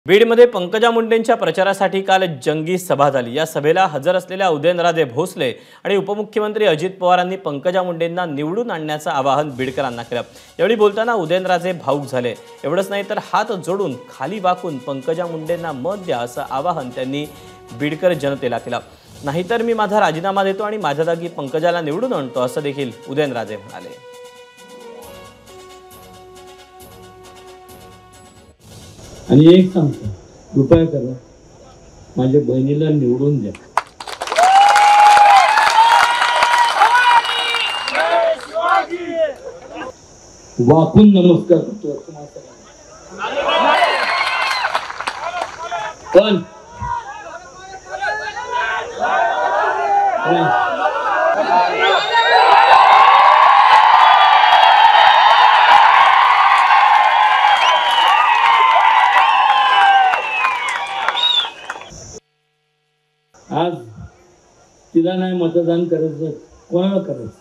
बीडमध्ये पंकजा मुंडेंच्या प्रचारासाठी काल जंगी सभा झाली। या सभेला हजर असलेल्या उदयनराजे भोसले आणि उपमुख्यमंत्री अजित पवारांनी पंकजा मुंडेंना निवडून आणण्याचं आवाहन बीडकरांना केलं। यावेळी बोलताना उदयनराजे भावुक झाले। एवढंच नाही तर हात जोडून खाली वाकून पंकजा मुंडेंना मत द्या असं आवाहन त्यांनी बीडकर जनतेला केलं। नाहीतर मी माझा राजीनामा देतो आणि माझ्या जागी पंकजाला निवडून आणतो असं देखील उदयनराजे म्हणाले। आणि एक सांगतो, कृपया करा माझ्या बहिणीला निवडून द्या। वाकून नमस्कार करतो पण आज तिला नाही मतदान करायचं, कोणाला करायचं?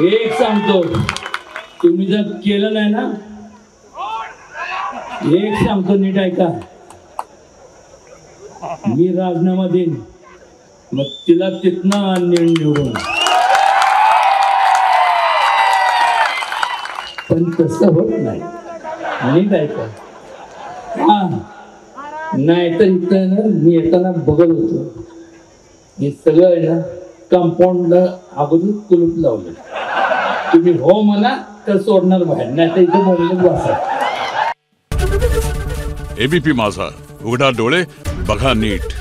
एक सांगतो, तुम्ही जर केलं नाही ना, एक सांगतो नीट ऐका, मी राजीनामा देईन, मग तिला तिथनं निवडून। पण तसं होत नाही, नीट ऐका। नाही तर इथं ना मी येताना बघत होतो, हे सगळं आहे ना कंपाऊंडला अगोदर कुलूप लावलं। तुम्ही हो म्हणा तर सोडणार बाहेर, नाही तर इथं बोलले बसा। एबीपी माझा, उघडा डोळे बघा नीट।